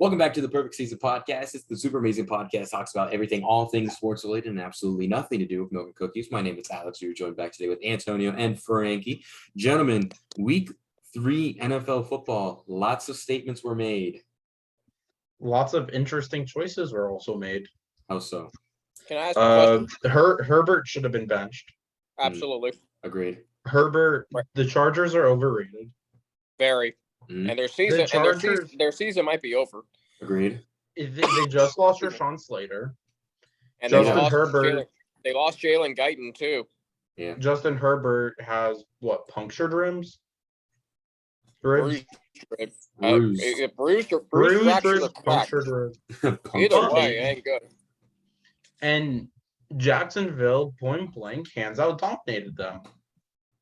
Welcome back to the Perfect Season Podcast. It's the super amazing podcast, talks about everything, all things sports related, and absolutely nothing to do with milk and cookies. My name is Alex. You're joined back today with Antonio and Frankie. Gentlemen, week 3 NFL football, lots of statements were made. Lots of interesting choices were also made. How so? Can I ask a question? Herbert should have been benched. Absolutely. Agreed. Herbert, the Chargers are overrated. Very. Mm. And their season might be over. Agreed. They just lost Rashawn Slater. And Justin Herbert. They lost Jalen Guyton too. Yeah. Justin Herbert has what, punctured rims? Bruised or punctured ribs. Either way, it ain't good. And Jacksonville, point blank, hands out dominated them.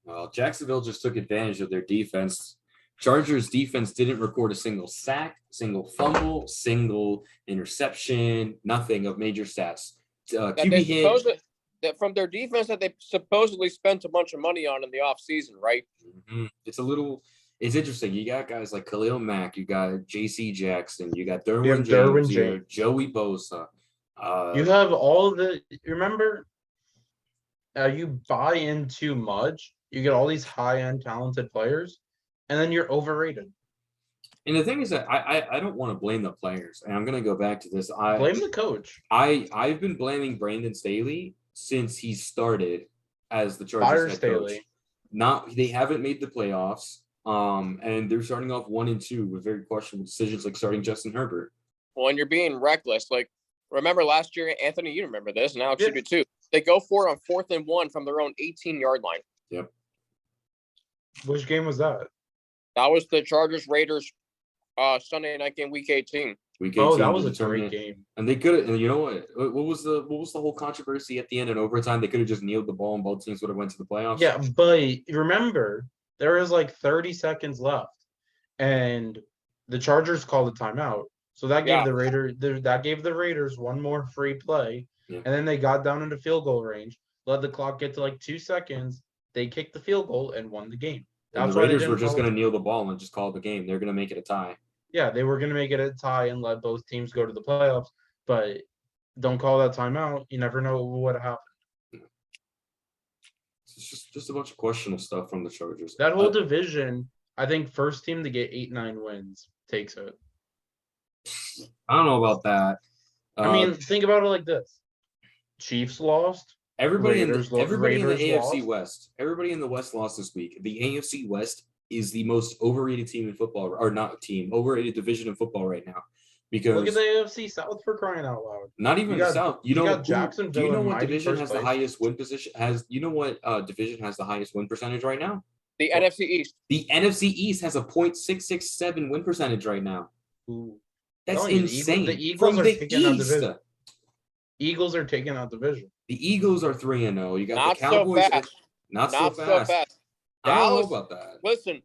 Well, Jacksonville just took advantage of their defense. Chargers defense didn't record a single sack, single fumble, single interception, nothing of major stats. QB hit. That from their defense that they supposedly spent a bunch of money on in the offseason, right? Mm-hmm. It's interesting. You got guys like Khalil Mack, you got J.C. Jackson, you got Derwin James, Joey Bosa. You have all the – remember, you buy in too much, you get all these high-end talented players, and then you're overrated. And the thing is that I don't want to blame the players, and I'm going to go back to this. Blame the coach. I've been blaming Brandon Staley since he started as the Chargers head coach. They haven't made the playoffs, and they're starting off 1-2 with very questionable decisions like starting Justin Herbert. Well, and you're being reckless. Like, remember last year, Anthony, you remember this, and Alex, you do too. They go for it on 4th and 1 from their own 18-yard line. Yep. Which game was that? That was the Chargers-Raiders Sunday night game, Week 18. That was a great game. And they could have. And you know what? What was the whole controversy at the end in overtime? They could have just kneeled the ball, and both teams would have went to the playoffs. Yeah, but remember, there was like 30 seconds left, and the Chargers called a timeout. So that gave the Raiders one more free play, and then they got down into field goal range, let the clock get to like 2 seconds. They kicked the field goal and won the game. And the Raiders were just going to kneel the ball and just call the game. They're going to make it a tie. Yeah, they were going to make it a tie and let both teams go to the playoffs. But don't call that timeout. You never know what would happen. It's just a bunch of questionable stuff from the Chargers. That whole division, I think first team to get 8-9 wins takes it. I don't know about that. I mean, think about it like this. Chiefs lost. Everybody in the AFC West. Everybody in the West lost this week. The AFC West is the most overrated team in football, or not team, overrated division in football right now. Because look at the AFC South for crying out loud. Not even the South. Do you know what division has the highest win position? Division has the highest win percentage right now? The NFC East. The NFC East has a .667 win percentage right now. Ooh. That's insane. The Eagles are taking out division. Eagles are taking out division. The Eagles are 3-0. You got the Cowboys. Not so fast. I don't know about that. Listen.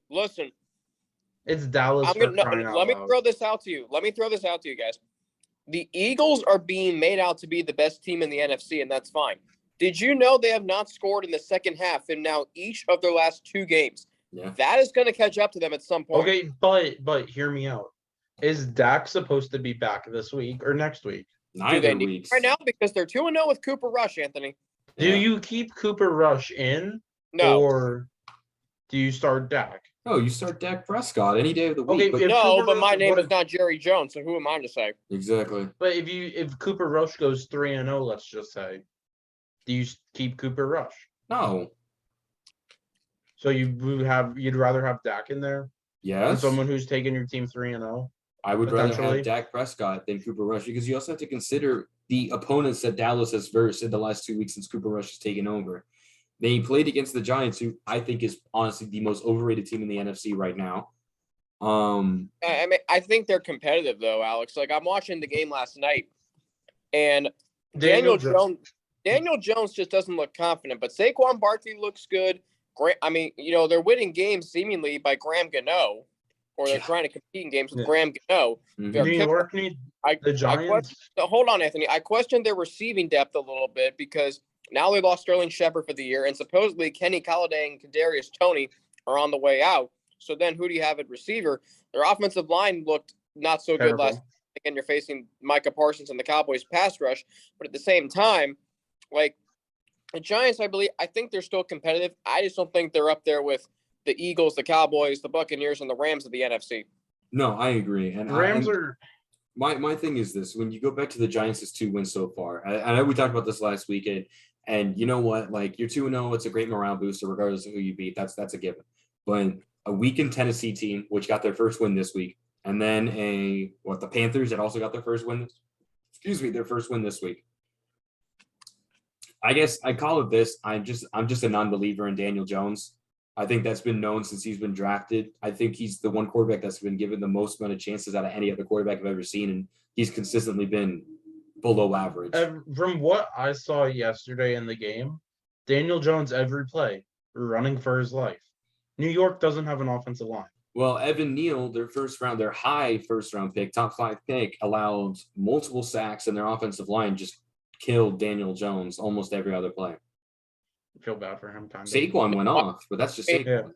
It's Dallas. Let me throw this out to you. Guys. The Eagles are being made out to be the best team in the NFC, and that's fine. Did you know they have not scored in the second half in now each of their last 2 games? Yeah. That is going to catch up to them at some point. Okay, but hear me out. Is Dak supposed to be back this week or next week? Neither weeks. Right now, because they're 2-0 with Cooper Rush, Anthony. Do you keep Cooper Rush in? No. Or do you start Dak? No, you start Dak Prescott any day of the week. Okay, but my name is not Jerry Jones, so who am I to say? Exactly. But if Cooper Rush goes 3-0, let's just say, do you keep Cooper Rush? No. So you'd rather have Dak in there? Yes. Than someone who's taking your team 3-0? I would rather have Dak Prescott than Cooper Rush, because you also have to consider the opponents that Dallas has versed in the last 2 weeks since Cooper Rush has taken over. They played against the Giants, who I think is honestly the most overrated team in the NFC right now. I mean, I think they're competitive though, Alex. Like, I'm watching the game last night, and Daniel Jones just doesn't look confident. But Saquon Barkley looks good. I mean, they're winning games seemingly by Graham Gano. Or they're trying to compete in games with Graham Gano. New York needs the Giants. Hold on, Anthony. I questioned their receiving depth a little bit because now they lost Sterling Shepard for the year, and supposedly Kenny Golladay and Kadarius Toney are on the way out. So then who do you have at receiver? Their offensive line looked not so good last. and you're facing Micah Parsons and the Cowboys pass rush. But at the same time, like the Giants, I think they're still competitive. I just don't think they're up there with the Eagles, the Cowboys, the Buccaneers, and the Rams of the NFC. No, I agree. And the Rams are. My thing is this: when you go back to the Giants' 2 wins so far, I know we talked about this last weekend, and you know what? Like you're 2-0, it's a great morale booster regardless of who you beat. That's a given. But a weakened Tennessee team, which got their first win this week, and then the Panthers that also got their first win. Their first win this week. I guess I call it this. I'm just a non-believer in Daniel Jones. I think that's been known since he's been drafted. I think he's the one quarterback that's been given the most amount of chances out of any other quarterback I've ever seen, and he's consistently been below average. From what I saw yesterday in the game, Daniel Jones every play running for his life. New York doesn't have an offensive line. Well, Evan Neal, their high first round pick, top 5 pick, allowed multiple sacks, and their offensive line just killed Daniel Jones almost every other play. I feel bad for him. Saquon went off, but that's just Saquon.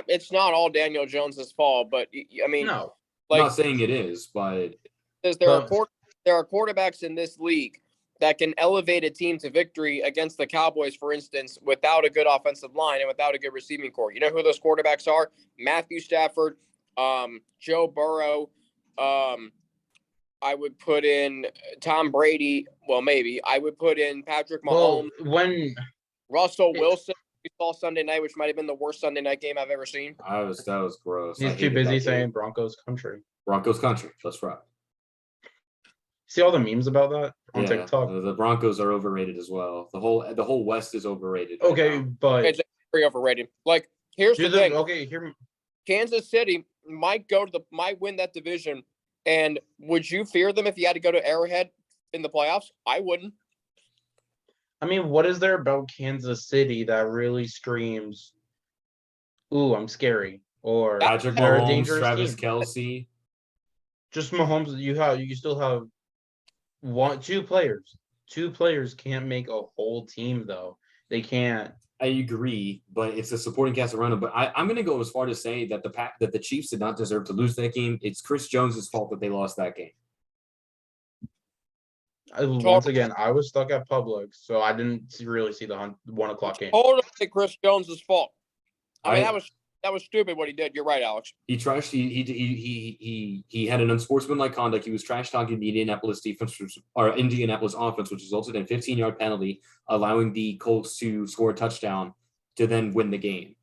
It's not all Daniel Jones's fault, but I mean, no, I'm not saying it is, but there are quarterbacks in this league that can elevate a team to victory against the Cowboys, for instance, without a good offensive line and without a good receiving core. You know who those quarterbacks are? Matthew Stafford, Joe Burrow. I would put in Tom Brady. Well, maybe I would put in Patrick Mahomes. Russell Wilson, we saw Sunday night, which might have been the worst Sunday night game I've ever seen. That was gross. He's too busy saying Broncos country. Broncos country. That's right. See all the memes about that on TikTok? The Broncos are overrated as well. The whole West is overrated. Okay, but it's very overrated. Like, here's the thing. Okay, here. Kansas City might win that division. And would you fear them if you had to go to Arrowhead in the playoffs? I wouldn't. I mean, what is there about Kansas City that really screams, "Ooh, I'm scary"? Or Patrick Mahomes, Travis Kelce. Just Mahomes. You still have two players. Two players can't make a whole team, though. They can't. I agree, but it's a supporting cast around him. But I'm going to go as far to say that the Chiefs did not deserve to lose that game. It's Chris Jones' fault that they lost that game. Once again, I was stuck at Publix, so I didn't really see the 1 o'clock game. Totally Chris Jones' fault. I mean, that was stupid what he did. You're right, Alex. He had an unsportsmanlike conduct. He was trash talking the Indianapolis defense or Indianapolis offense, which resulted in a 15-yard penalty, allowing the Colts to score a touchdown to then win the game.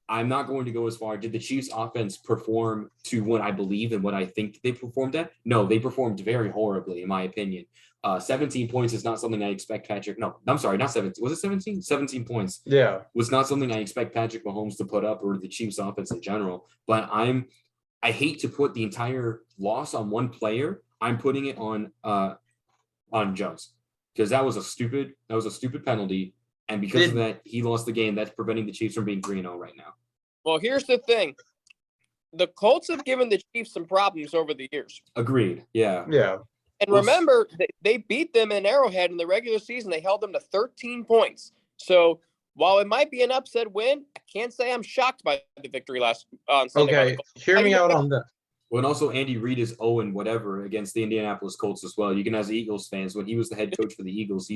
I'm not going to go as far. Did the Chiefs offense perform to what I believe and what I think they performed at? No, they performed very horribly, in my opinion. 17 points is not something I expect Patrick. No, I'm sorry, not 17. Was it 17? 17 points. Yeah. Was not something I expect Patrick Mahomes to put up or the Chiefs offense in general. But I hate to put the entire loss on one player. I'm putting it on Jones because that was a stupid penalty. And because of that, he lost the game. That's preventing the Chiefs from being 3-0 right now. Well, here's the thing. The Colts have given the Chiefs some problems over the years. Agreed. Yeah. Yeah. And remember, they beat them in Arrowhead in the regular season. They held them to 13 points. So while it might be an upset win, I can't say I'm shocked by the victory last on Sunday. Okay, hear me out on that. Well, and also Andy Reid is 0-whatever against the Indianapolis Colts as well. You can ask the Eagles fans. When he was the head coach for the Eagles,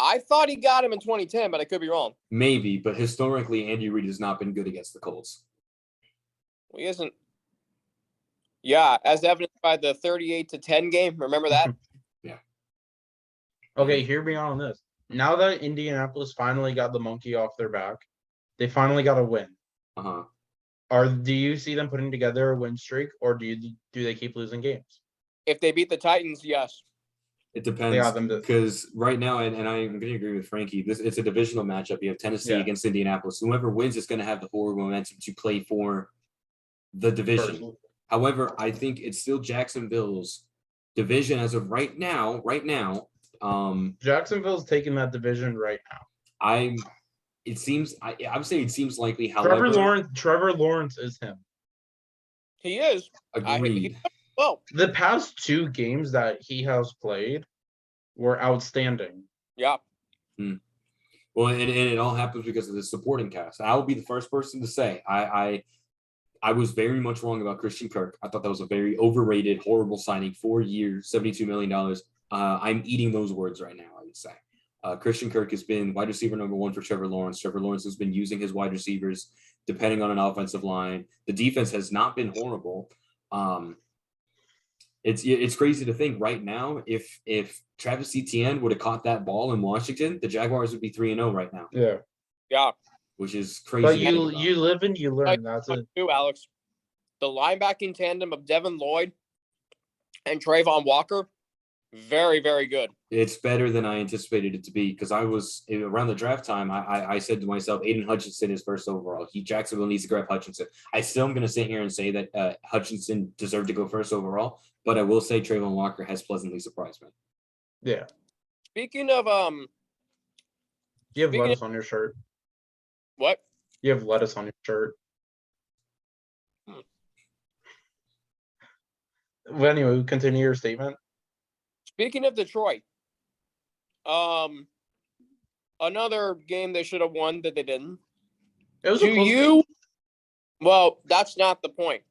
I thought he got him in 2010, but I could be wrong. Maybe, but historically, Andy Reid has not been good against the Colts. Well, he isn't. Yeah, as evidenced by the 38-10 game. Remember that? Yeah. Okay, hear me out on this. Now that Indianapolis finally got the monkey off their back, they finally got a win. Do you see them putting together a win streak, or do they keep losing games? If they beat the Titans, yes. It depends because right now, and I'm going to agree with Frankie, it's a divisional matchup. You have Tennessee against Indianapolis. Whoever wins is going to have the forward momentum to play for the division. However, I think it's still Jacksonville's division as of right now. Jacksonville's taking that division right now. I would say it seems likely. However, Trevor Lawrence is him. He is. Agreed. Well, the past 2 games that he has played were outstanding. Yeah. Well, and it all happens because of the supporting cast. I will be the first person to say I was very much wrong about Christian Kirk. I thought that was a very overrated, horrible signing. 4 years, $72 million. I'm eating those words right now, I would say. Christian Kirk has been wide receiver number 1 for Trevor Lawrence. Trevor Lawrence has been using his wide receivers depending on an offensive line. The defense has not been horrible. It's crazy to think right now if Travis Etienne would have caught that ball in Washington, the Jaguars would be 3-0 right now. Yeah. Which is crazy. But you live and you learn. That's it. Too, Alex. The linebacking tandem of Devin Lloyd and Trayvon Walker, very, very good. It's better than I anticipated it to be because I was around the draft time. I said to myself, Aiden Hutchinson is first overall. Jacksonville needs to grab Hutchinson. I still am going to sit here and say that Hutchinson deserved to go first overall, but I will say Trayvon Walker has pleasantly surprised me. Yeah. Speaking of you have lettuce on your shirt. What? You have lettuce on your shirt. Well, anyway, continue your statement. Speaking of Detroit, another game they should have won that they didn't. Well, that's not the point.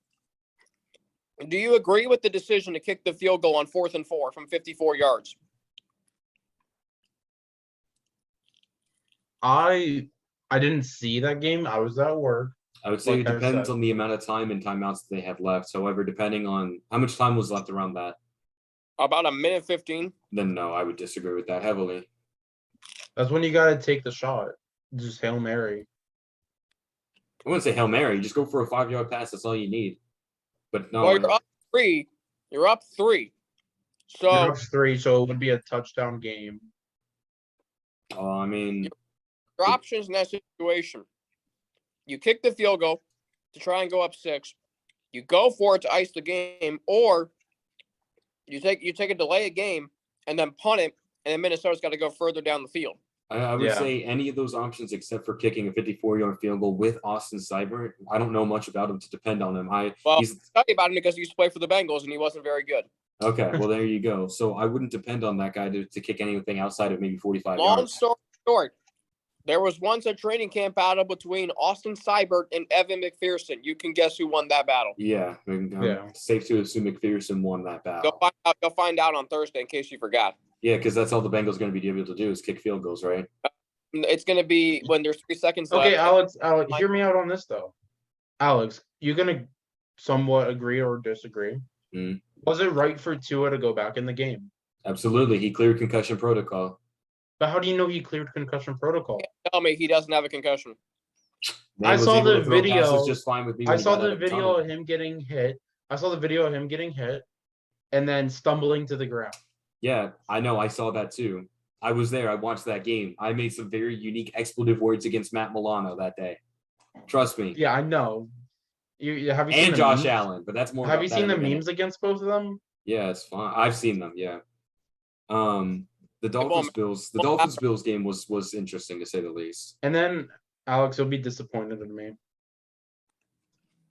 Do you agree with the decision to kick the field goal on 4th and 4 from 54 yards? I didn't see that game. I was at work. I would say it depends on the amount of time and timeouts they had left. However, depending on how much time was left around that. About a minute 15. Then no, I would disagree with that heavily. That's when you got to take the shot. Just Hail Mary. I wouldn't say Hail Mary. Just go for a 5-yard pass. That's all you need. But no. Well, you're up 3. You're up 3. So you're up 3, so it would be a touchdown game. I mean, your options in that situation. You kick the field goal to try and go up 6. You go for it to ice the game, or you take a delay a game and then punt it, and then Minnesota's got to go further down the field. I would say any of those options except for kicking a 54-yard field goal with Austin Seibert. I don't know much about him to depend on him. I'll tell you about him because he used to play for the Bengals and he wasn't very good. Okay, well, there you go. So I wouldn't depend on that guy to kick anything outside of maybe 45 yards. Long story short, there was once a training camp battle between Austin Seibert and Evan McPherson. You can guess who won that battle. Yeah, safe to assume McPherson won that battle. You'll find out on Thursday in case you forgot. Yeah, because that's all the Bengals are going to be able to do is kick field goals, right? It's going to be when there's 3 seconds left. Okay, Alex, hear me out on this, though. Alex, you're going to somewhat agree or disagree. Mm. Was it right for Tua to go back in the game? Absolutely. He cleared concussion protocol. But how do you know he cleared concussion protocol? Tell me he doesn't have a concussion. I saw the video. Just fine with me. I saw the video of him getting hit. And then stumbling to the ground. Yeah, I know. I saw that too. I was there. I watched that game. I made some very unique expletive words against Matt Milano that day. Trust me. Yeah, I know. You have you seen Josh memes? Allen, but that's more. Have you seen the memes against both of them? Yeah, it's fine. I've seen them. Yeah. The Dolphins Bills game was interesting to say the least. And then Alex, you'll be disappointed in me.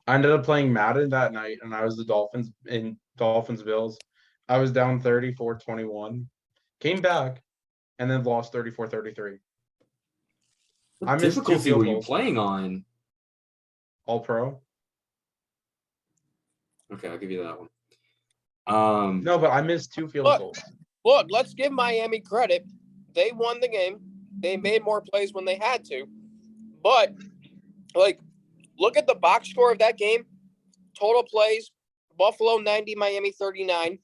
I ended up playing Madden that night, and I was the Dolphins in Dolphins Bills. I was down 34-21, came back, and then lost 34-33. What difficulty were you playing on? All Pro. Okay, I'll give you that one. No, but I missed 2 field goals. Look, let's give Miami credit. They won the game. They made more plays when they had to. But, look at the box score of that game. Total plays, Buffalo 90, Miami 39.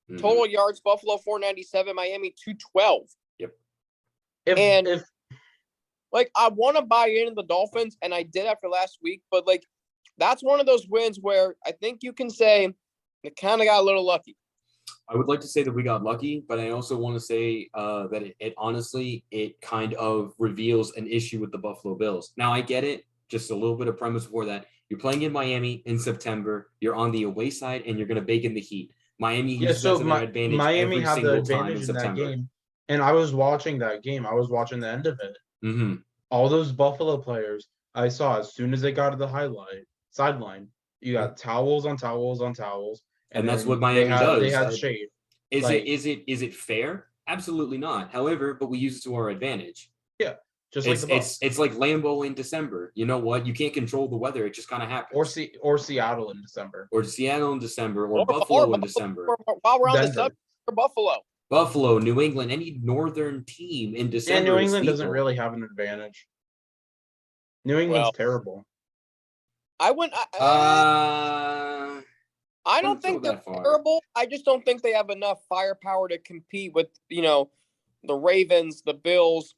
Mm-hmm. Total yards, Buffalo 497, Miami 212. Yep. I want to buy into the Dolphins, and I did after last week, but, that's one of those wins where I think you can say it kind of got a little lucky. I would like to say that we got lucky, but I also want to say that it honestly kind of reveals an issue with the Buffalo Bills. Now, I get it. Just a little bit of premise before that. You're playing in Miami in September. You're on the away side, and you're going to bake in the heat. Miami uses that to their advantage Miami every single time in that September. game. And I was watching that game. I was watching the end of it. Mm-hmm. All those Buffalo players I saw as soon as they got to the sideline, you got towels on towels on towels. And that's what Miami does. They had shade. Is it fair? Absolutely not. However, but we use it to our advantage. Yeah. Just like the Bucks. It's like Lambeau in December. You know what? You can't control the weather. It just kind of happens. Or Seattle in December. Or Seattle in December. Or Buffalo in December. While we're on the subject, or Buffalo. Buffalo, New England, any northern team in December. Yeah, New England doesn't really have an advantage. New England's terrible. I don't think they're terrible. I just don't think they have enough firepower to compete with, the Ravens, the Bills.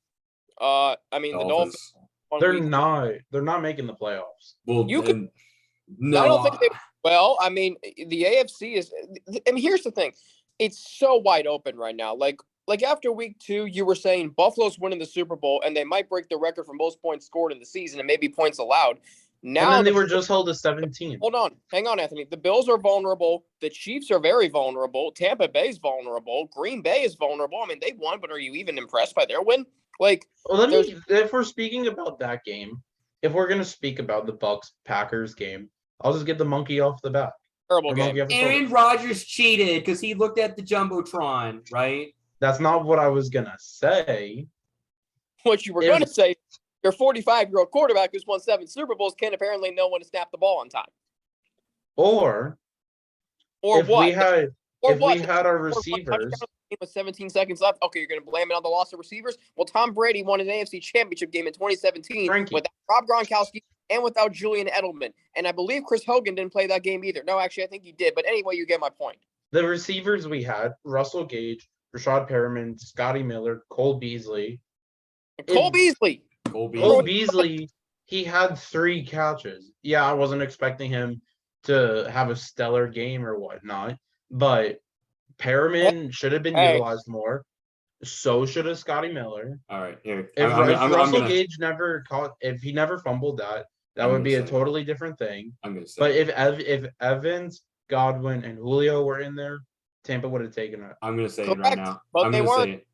The Dolphins. They're not making the playoffs. Well, no. I don't think they. Well, I mean, the AFC is. I mean, here's the thing: it's so wide open right now. Like after week 2, you were saying Buffalo's winning the Super Bowl, and they might break the record for most points scored in the season, and maybe points allowed. Now and then they were just held to 17. Hold on. Hang on, Anthony. The Bills are vulnerable. The Chiefs are very vulnerable. Tampa Bay's vulnerable. Green Bay is vulnerable. I mean, they won, but are you even impressed by their win? If we're speaking about that game, if we're going to speak about the Bucks-Packers game, I'll just get the monkey off the bat. Terrible game. Aaron Rodgers cheated because he looked at the Jumbotron, right? That's not what I was going to say. What you were going to say, your 45-year-old quarterback who's won 7 Super Bowls can't apparently know when to snap the ball on time. Or if what? We had our receivers. With 17 seconds left, okay, you're going to blame it on the loss of receivers? Well, Tom Brady won an AFC Championship game in 2017 without Rob Gronkowski and without Julian Edelman. And I believe Chris Hogan didn't play that game either. No, actually, I think he did. But anyway, you get my point. The receivers we had, Russell Gage, Rashad Perriman, Scotty Miller, Cole Beasley. Cole Beasley, he had 3 catches. Yeah, I wasn't expecting him to have a stellar game or whatnot, but Perriman should have been utilized more. So should have Scotty Miller. All right, here. If Russell Gage never caught, if he never fumbled that would be a totally different thing. I'm gonna say. But if Evans, Godwin, and Julio were in there, Tampa would have taken it. I'm gonna say it right now. But I'm they gonna weren't. say it.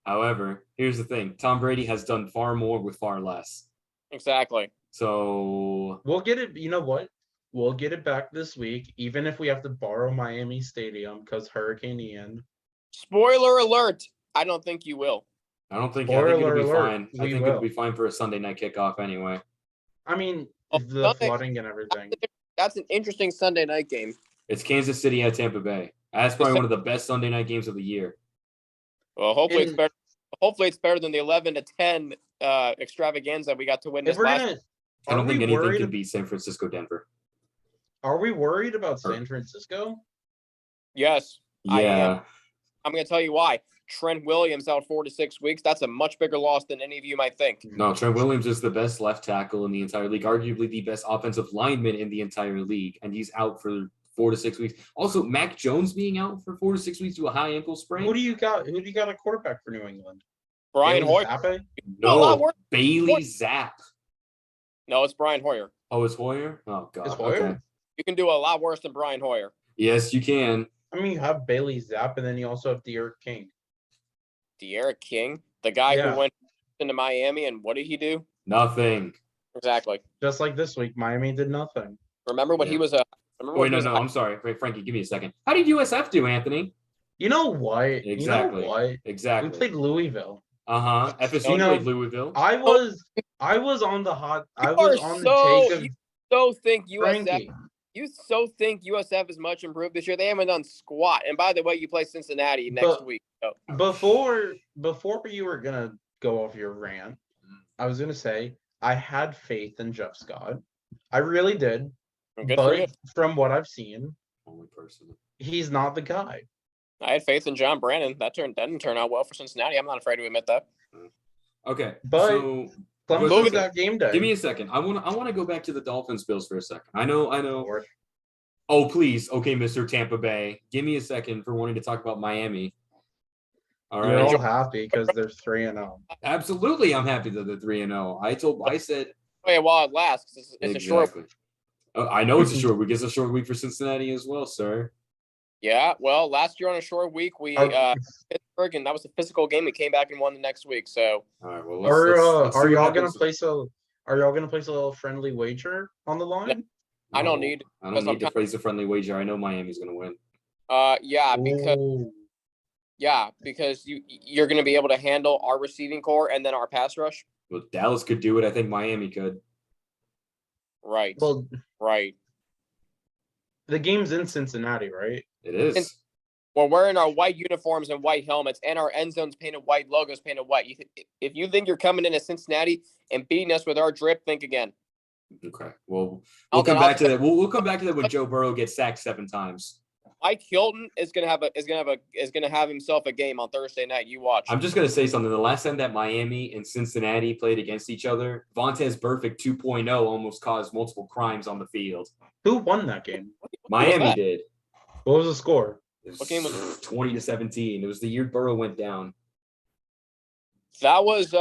However, here's the thing: Tom Brady has done far more with far less. Exactly. So we'll get it. You know what? We'll get it back this week, even if we have to borrow Miami Stadium because Hurricane Ian. Spoiler alert! I don't think you will. I think it'll be fine. I think it'll be fine for a Sunday night kickoff anyway. I mean, the flooding and everything. That's an interesting Sunday night game. It's Kansas City at Tampa Bay. That's probably one of the best Sunday night games of the year. Well, hopefully it's better. Hopefully it's better than the 11-10 extravaganza we got to witness last. I don't think anything can beat San Francisco, Denver. Are we worried about San Francisco? Yes. Yeah. I'm going to tell you why. Trent Williams out 4 to 6 weeks. That's a much bigger loss than any of you might think. No, Trent Williams is the best left tackle in the entire league, arguably the best offensive lineman in the entire league, and he's out for 4 to 6 weeks. Also, Mac Jones being out for 4 to 6 weeks to a high ankle sprain. Who do you got a quarterback for New England? Brian Hoyer. No, Bailey Zapp. No, it's Brian Hoyer. Oh, it's Hoyer? Oh, God. It's Hoyer? Okay. You can do a lot worse than Brian Hoyer. Yes, you can. I mean, you have Bailey Zapp, and then you also have De'Aaron King. De'Aaron King? The guy who went into Miami, and what did he do? Nothing. Exactly. Just like this week, Miami did nothing. Remember when he was a... Wait, no, I'm sorry. Wait, Frankie, give me a second. How did USF do, Anthony? You know what? Exactly. You know what? Exactly. We played Louisville. FSU played Louisville. I was on the hot. I was on the take of. You so think USF? Frankie. You so think USF is much improved this year? They haven't done squat. And by the way, you play Cincinnati next week. So. Before you were gonna go off your rant, I was gonna say I had faith in Jeff Scott. I really did. But from what I've seen, he's not the guy. I had faith in John Brandon. That didn't turn out well for Cincinnati. I'm not afraid to admit that. Okay, but so Clemson got game day. Give me a second. I want to go back to the Dolphins Bills for a second. I know. Oh, please. Okay, Mr. Tampa Bay. Give me a second for wanting to talk about Miami. All right. You're all happy because they're 3-0. Absolutely, I'm happy that they're 3-0. I said. Oh yeah, while it lasts, it's a short. I know it's a short week. It's a short week for Cincinnati as well, sir. Yeah, well, last year on a short week, we Pittsburgh, and that was a physical game. We came back and won the next week. So, all right. Well, are y'all gonna place a little friendly wager on the line? No, I don't need to place a friendly wager. I know Miami's gonna win. Because you're gonna be able to handle our receiving core and then our pass rush. Well, Dallas could do it. I think Miami could. Right. Well, right. The game's in Cincinnati, right? It is. We're wearing our white uniforms and white helmets, and our end zones painted white, logos painted white. If you think you're coming into Cincinnati and beating us with our drip, think again. Okay. Well, we'll come back to that. We'll come back to that when Joe Burrow gets sacked 7 times. Mike Hilton is gonna have himself a game on Thursday night. You watch. I'm just gonna say something. The last time that Miami and Cincinnati played against each other, Vontaze Burfict 2.0 almost caused multiple crimes on the field. Who won that game? Miami did. What was the score? What game was it? 20-17. It was the year Burrow went down. That was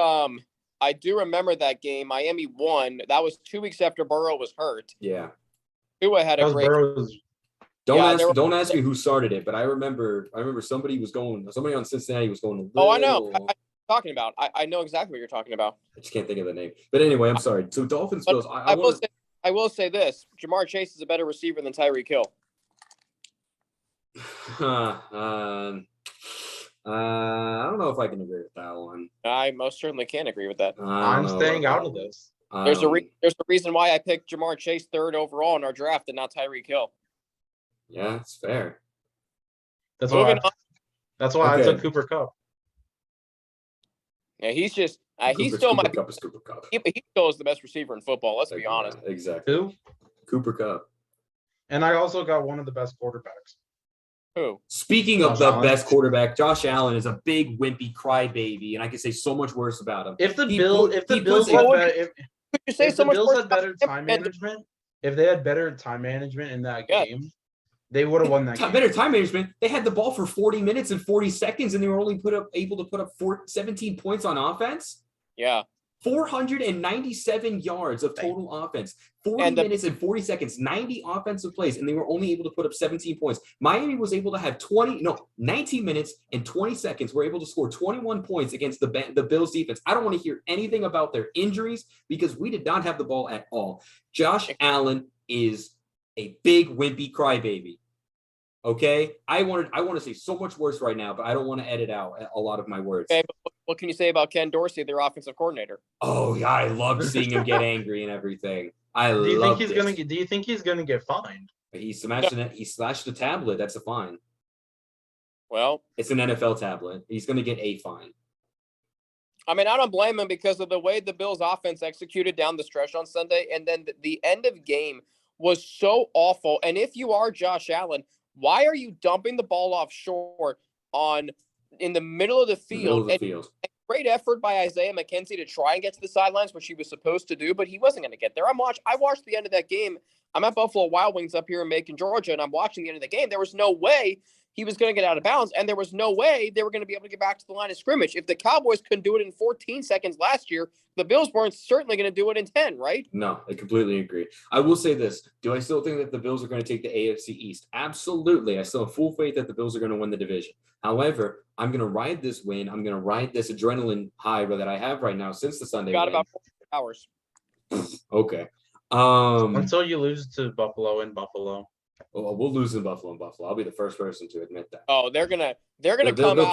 I do remember that game. Miami won. That was 2 weeks after Burrow was hurt. Yeah. Tua had a great. Don't ask me who started it, but I remember somebody on Cincinnati was going. Oh, I know. I'm talking about. I know exactly what you're talking about. I just can't think of the name. But anyway, I'm sorry. So Dolphins Bills. I will say this: Jamar Chase is a better receiver than Tyreek Hill. I don't know if I can agree with that one. I most certainly can't agree with that. I'm staying out of this. There's a reason why I picked Jamar Chase 3rd overall in our draft and not Tyreek Hill. Yeah, it's fair. That's why I took Cooper Kupp. Yeah, he's just he's still Cooper Kupp is Cooper Kupp. He still is the best receiver in football. Let's be honest. Exactly. Who? Cooper Kupp. And I also got one of the best quarterbacks. Who? Speaking of the best quarterback, Josh Allen is a big wimpy crybaby, and I can say so much worse about him. If the Bills had better time management, if they had better time management in that game, they would have won that game. Better time management. They had the ball for 40 minutes and 40 seconds, and they were only able to put up 17 points on offense. Yeah. 497 yards of total offense, 40 minutes and 40 seconds, 90 offensive plays, and they were only able to put up 17 points. Miami was able to have 19 minutes and 20 seconds. Were able to score 21 points against the Bills defense. I don't want to hear anything about their injuries because we did not have the ball at all. Josh Allen is a big wimpy crybaby. Okay, I want to say so much worse right now, but I don't want to edit out a lot of my words. Okay, but what can you say about Ken Dorsey, their offensive coordinator? Oh yeah, I love seeing him get angry and everything. Do you think he's gonna get fined? He smashed the tablet. That's a fine. Well, it's an NFL tablet. He's gonna get a fine. I mean, I don't blame him because of the way the Bills' offense executed down the stretch on Sunday, and then the end of game was so awful. And if you are Josh Allen, why are you dumping the ball off short in the middle of the field? Great effort by Isaiah McKenzie to try and get to the sidelines, which he was supposed to do, but he wasn't going to get there. I watched the end of that game. I'm at Buffalo Wild Wings up here in Macon, Georgia, and I'm watching the end of the game. There was no way he was going to get out of bounds, and there was no way they were going to be able to get back to the line of scrimmage. If the Cowboys couldn't do it in 14 seconds last year, the Bills weren't certainly going to do it in 10, right? No, I completely agree. I will say this. Do I still think that the Bills are going to take the AFC East? Absolutely. I still have full faith that the Bills are going to win the division. However, I'm going to ride this win. I'm going to ride this adrenaline high that I have right now since the Sunday Got win. about 4 hours. Okay. Until you lose to Buffalo in Buffalo. Well, we'll lose in Buffalo. I'll be the first person to admit that. Oh, they'll come out. They'll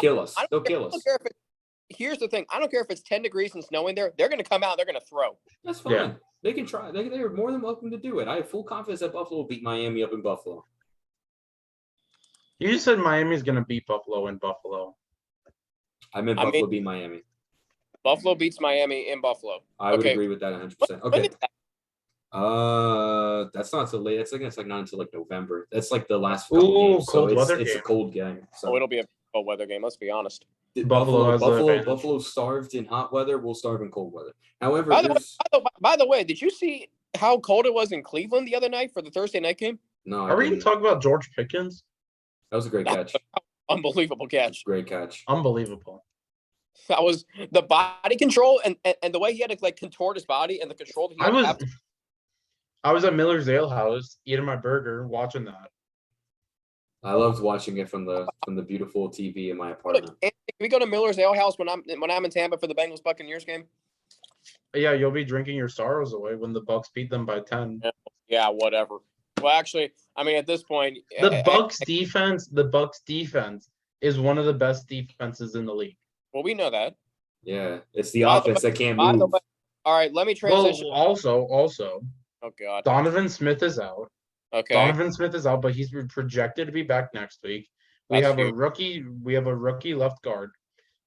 kill us. They'll kill us. Here's the thing. I don't care if it's 10 degrees and snowing there. They're going to come out. They're going to throw. That's fine. Yeah. They can try. They're more than welcome to do it. I have full confidence that Buffalo will beat Miami up in Buffalo. You just said Miami's going to beat Buffalo in Buffalo. I meant Buffalo beat Miami. Buffalo beats Miami in Buffalo. I would agree with that 100%. Okay. That's not so late. It's not until November. That's the last couple games. So it's a cold game. So it'll be a cold weather game. Let's be honest. Buffalo starved in hot weather. We'll starve in cold weather. However, by the way, did you see how cold it was in Cleveland the other night for the Thursday night game? No. Are we going to talk about George Pickens? That was a great catch. Unbelievable catch. Great catch. Unbelievable. That was the body control and the way he had to contort his body and the control that he had. I was at Miller's Ale House eating my burger, watching that. I loved watching it from the beautiful TV in my apartment. Can we go to Miller's Ale House when I'm in Tampa for the Bengals Buccaneers game? Yeah, you'll be drinking your sorrows away when the Bucs beat them by 10. Yeah, whatever. Well, actually, I mean, at this point, the Bucs defense is one of the best defenses in the league. Well, we know that. Yeah, it's the offense that can't move. All right, let me transition. Well, also, oh God, Donovan Smith is out. Okay, Donovan Smith is out, but he's projected to be back next week. We have a rookie left guard.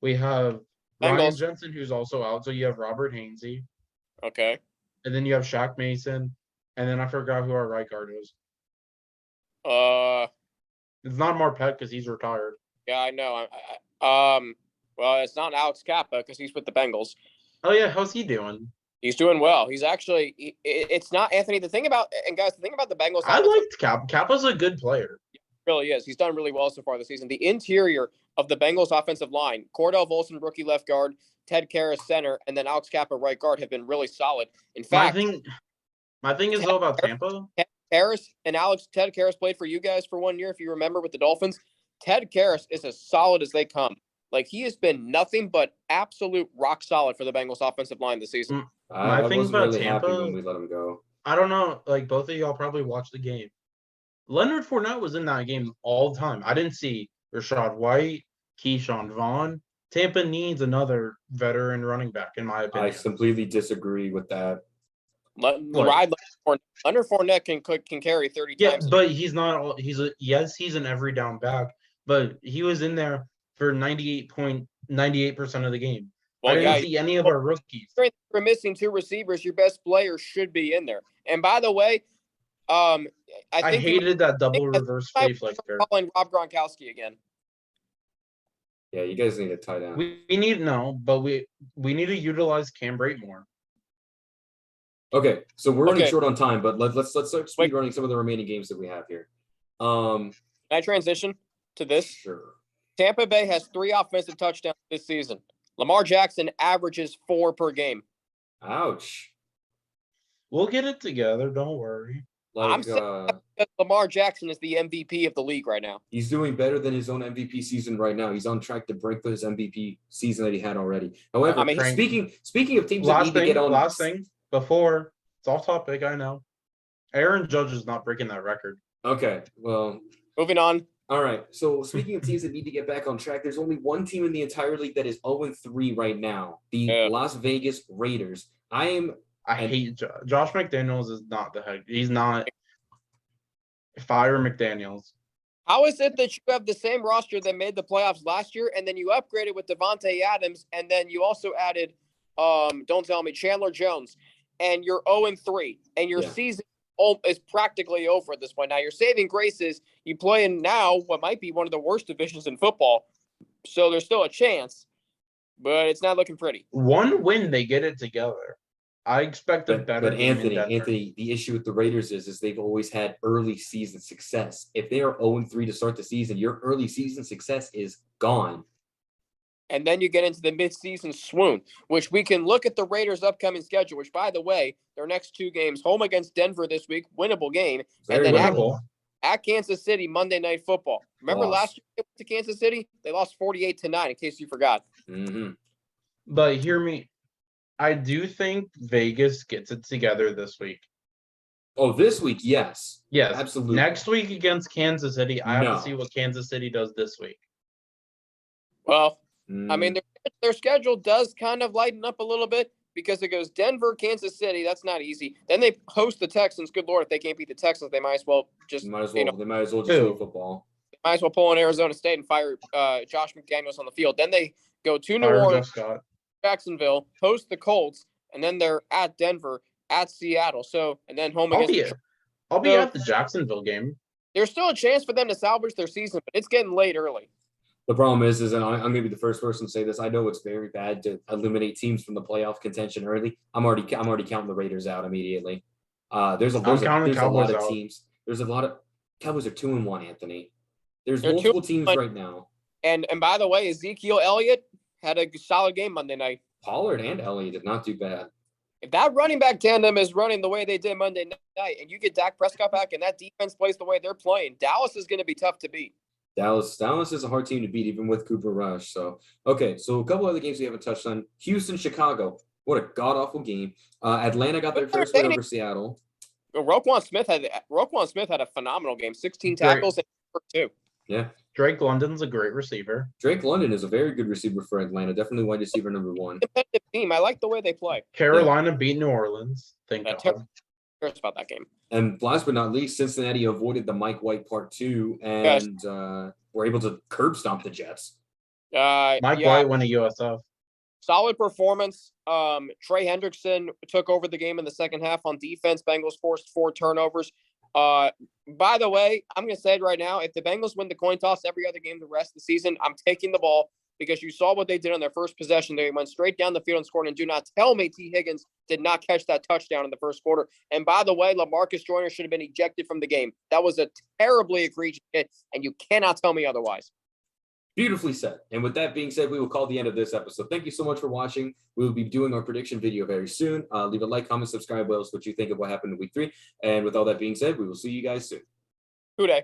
We have Ryan Jensen, who's also out. So you have Robert Hainsey. Okay. And then you have Shaq Mason. And then I forgot who our right guard is. It's not Marpet because he's retired. Yeah, I know. Well, it's not Alex Kappa because he's with the Bengals. Oh yeah, how's he doing? He's doing well. He's actually. It's not Anthony. The thing about the Bengals. I liked Kappa. Kappa's a good player. He really is. He's done really well so far this season. The interior of the Bengals offensive line: Cordell Volson, rookie left guard; Ted Karras, center; and then Alex Kappa, right guard, have been really solid. In fact, my thing is though about Tampa. Ted Karras played for you guys for 1 year, if you remember, with the Dolphins. Ted Karras is as solid as they come. Like, he has been nothing but absolute rock solid for the Bengals offensive line this season. I wasn't really happy when we let him go. I don't know. Like, both of y'all probably watched the game. Leonard Fournette was in that game all the time. I didn't see Rashad White, Keyshawn Vaughn. Tampa needs another veteran running back, in my opinion. I completely disagree with that. Leonard Fournette can carry 30 times. Yeah, but he's not. He's an every down back, but he was in there for 98% of the game. Well, I didn't see any of our rookies. For missing 2 receivers, your best player should be in there. And by the way, I hated that double reverse flea flicker. Calling Rob Gronkowski again. Yeah, you guys need to tie down. We need we need to utilize Cam Brate more. Okay, so we're running short on time, but let's start speed running some of the remaining games that we have here. Can I transition to this? Sure. Tampa Bay has 3 offensive touchdowns this season. Lamar Jackson averages 4 per game. Ouch. We'll get it together. Don't worry. I'm saying Lamar Jackson is the MVP of the league right now. He's doing better than his own MVP season right now. He's on track to break his MVP season that he had already. However, speaking of teams that need to get on. Last thing. Before it's off topic, I know. Aaron Judge is not breaking that record. Okay, well, moving on. All right. So speaking of teams that need to get back on track, there's only one team in the entire league that is 0-3 right now: the Las Vegas Raiders. I hate Josh McDaniels. Is not the head. He's not. Fire McDaniels. How is it that you have the same roster that made the playoffs last year, and then you upgraded with Devontae Adams, and then you also added, don't tell me, Chandler Jones, and you're 0-3, and your season is practically over at this point. Now, your saving grace is you play in now what might be one of the worst divisions in football, so there's still a chance, but it's not looking pretty. One win, they get it together. I expect a better. But Anthony, the issue with the Raiders is they've always had early season success. If they are 0-3 to start the season, your early season success is gone. And then you get into the midseason swoon, which we can look at the Raiders' upcoming schedule, which, by the way, their next 2 games, home against Denver this week, winnable game, and then at Kansas City, Monday Night Football. Remember last year they went to Kansas City? They lost 48-9, in case you forgot. Mm-hmm. But hear me. I do think Vegas gets it together this week. Oh, this week, yes. Yes, absolutely. Next week against Kansas City, I have to see what Kansas City does this week. Well, I mean, their schedule does kind of lighten up a little bit because it goes Denver, Kansas City. That's not easy. Then they host the Texans. Good Lord, if they can't beat the Texans, they might as well just they might as well just play football. They might as well pull in Arizona State and fire Josh McDaniels on the field. Then they go to New Orleans, Jacksonville, host the Colts, and then they're at Denver, at Seattle. So, and then home against. I'll be at the Jacksonville game. There's still a chance for them to salvage their season, but it's getting late early. The problem is, and I'm going to be the first person to say this. I know it's very bad to eliminate teams from the playoff contention early. I'm already counting the Raiders out immediately. There's a lot of teams. There's a lot of Cowboys are 2-1. Anthony, there's multiple teams right now. And by the way, Ezekiel Elliott had a solid game Monday night. Pollard and Elliott did not do bad. If that running back tandem is running the way they did Monday night, and you get Dak Prescott back, and that defense plays the way they're playing, Dallas is going to be tough to beat. Dallas is a hard team to beat, even with Cooper Rush. So, okay, so a couple other games we haven't touched on. Houston, Chicago. What a god-awful game. Atlanta got their first win over Seattle. Roquan Smith had a phenomenal game. 16 tackles and 2. Yeah. Drake London's a great receiver. Drake London is a very good receiver for Atlanta. Definitely wide receiver number 1. Competitive team. I like the way they play. Carolina beat New Orleans. Thank God. Cares about that game. And last but not least, Cincinnati avoided the Mike White part 2 and were able to curb stomp the Jets. Mike White won a USF. Solid performance. Trey Hendrickson took over the game in the second half on defense. Bengals forced 4 turnovers. By the way, I'm going to say it right now. If the Bengals win the coin toss every other game the rest of the season, I'm taking the ball because you saw what they did on their first possession. They went straight down the field and scored. And do not tell me T. Higgins did not catch that touchdown in the first quarter. And by the way, LaMarcus Joyner should have been ejected from the game. That was a terribly egregious hit, and you cannot tell me otherwise. Beautifully said. And with that being said, we will call the end of this episode. Thank you so much for watching. We will be doing our prediction video very soon. Leave a like, comment, subscribe, what you think of what happened in week 3. And with all that being said, we will see you guys soon. Good day.